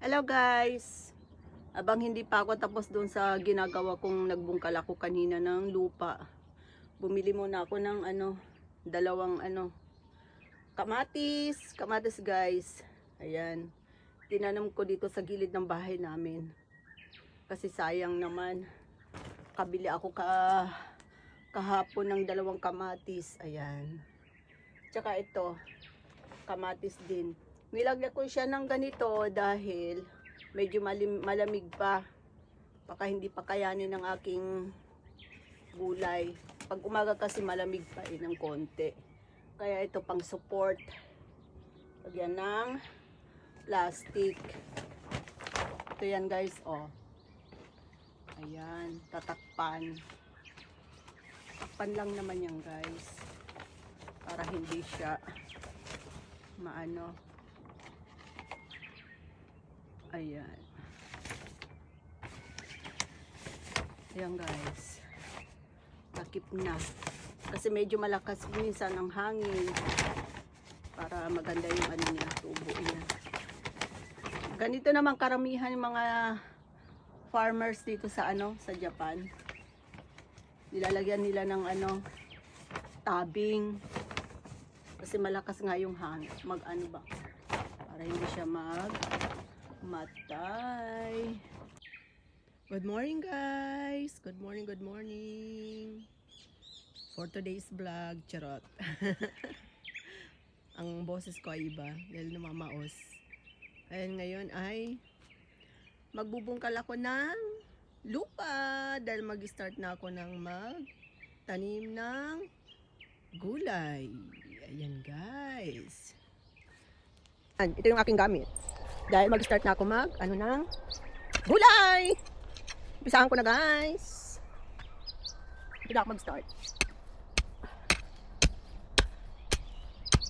Hello guys! Abang hindi pa ako tapos doon sa ginagawa kong nagbungkal ako kanina ng lupa. Bumili muna ako ng dalawang kamatis guys. Ayan. Tinanong ko dito sa gilid ng bahay namin. Kasi sayang naman. Kabili ako kahapon ng dalawang kamatis. Ayan. Tsaka ito, kamatis din. Nilagyan ko siya ng ganito dahil medyo malamig pa. Baka hindi pa kayanin ng aking gulay. Pag umaga kasi malamig pa ng konti. Kaya ito pang support. Lagyan ng plastic. Ito yan guys, oh. Ayan, tatakpan. Takpan lang naman yan guys. Para hindi siya maano. Ayan. Ayan guys. Takip na. Kasi medyo malakas minsan ang hangin. Para maganda yung niya, tubo niya. Ganito naman karamihan yung mga farmers dito sa sa Japan. Nilalagyan nila ng tabing. Kasi malakas nga yung hangin. Para hindi siya matay. Good morning guys. Good morning. For today's vlog, charot. Ang boses ko ay iba dahil namamaos. Ayan, ngayon ay magbubungkal ako ng lupa dahil mag-start na ako ng magtanim ng gulay. Ayan guys. Ito yung aking gamit. Dahil mag-start na ako ng gulay. Umpisahan ko na guys. Hindi na ako mag-start.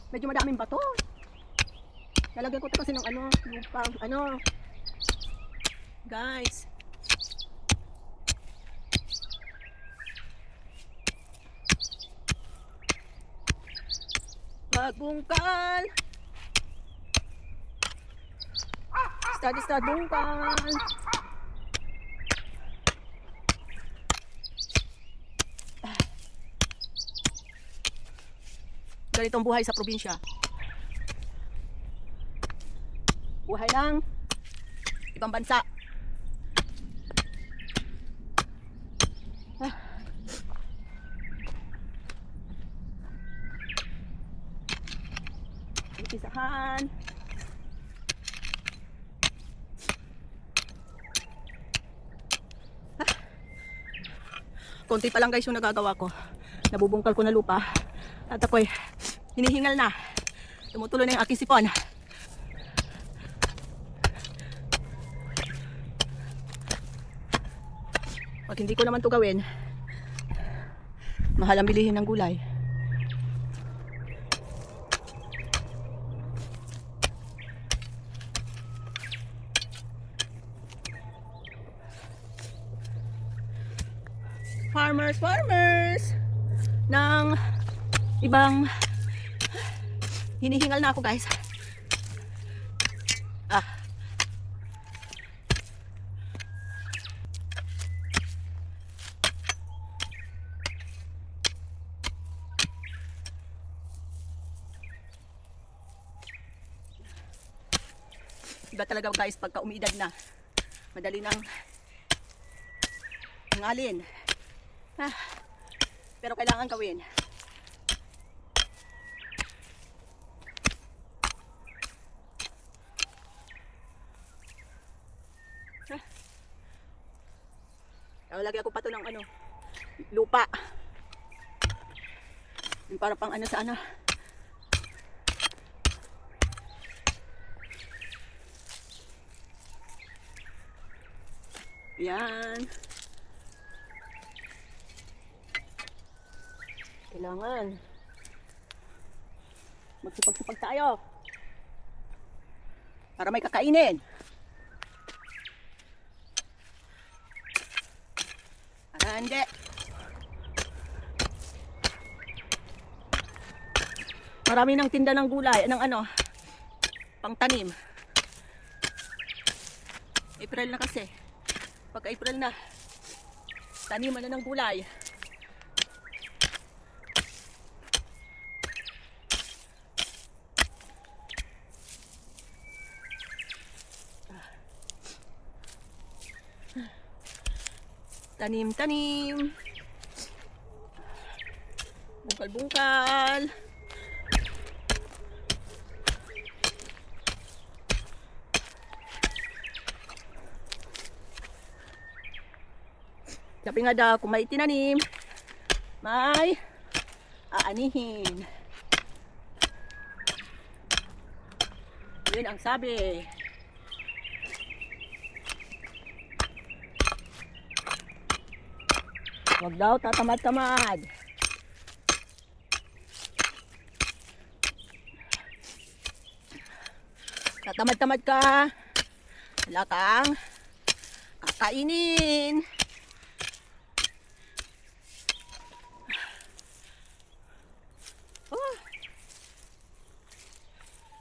Medyo madaming bato. Lalagyan ko ito kasi ng lupa. Guys. Magbungkal. Start bungkal. Ganitong buhay sa probinsya. Buhay ng ibang bansa. Umpisahan. Konti pa lang guys yung nagagawa ko. Nabubungkal ko na lupa. At ako'y hinihingal na. Tumutuloy na yung aking sipon. Pag hindi ko naman to gawin, mahal ang bilihin ng gulay. Farmers ng ibang hinihingal na ako guys. Iba talaga guys pagka umiidad na. Madali nang hangalin. Pero kailangan gawin. Lagyan ko pa to ng lupa. Para pang sa Yan. Kailangan magsipag-sipag tayo para may kakainin. Para hindi marami ng tinda ng gulay, ng pangtanim. April na kasi. Pag April na, taniman na ng gulay. Tanim-tanim. Bungkal-bungkal. Sabi nga daw, kung may tinanim, may aanihin. Yun ang sabi. Huwag daw tatamad-tamad. Tatamad-tamad ka, wala kang kakainin. Oh.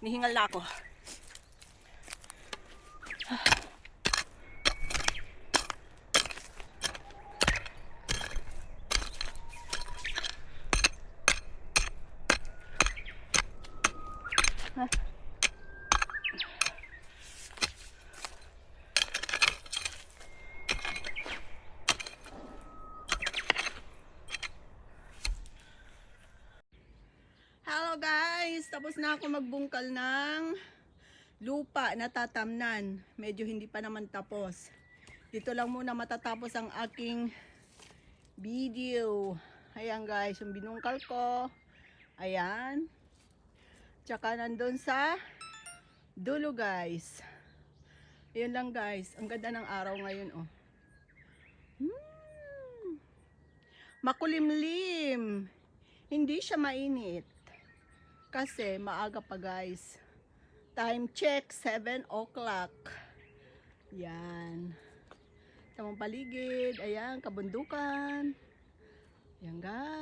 Nihingal na ako. Hello guys! Tapos na ako magbungkal ng lupa na tatamnan. Medyo hindi pa naman tapos. Dito lang muna matatapos ang aking video. Ayan guys, yung binungkal ko. Ayan. Tsaka nandun sa dulo guys. Ayan lang guys. Ang ganda ng araw ngayon oh. Makulimlim. Hindi siya mainit. Kasi maaga pa guys. Time check, 7 o'clock. Yan. Sa mga paligid. Ayan, kabundukan. Yan guys.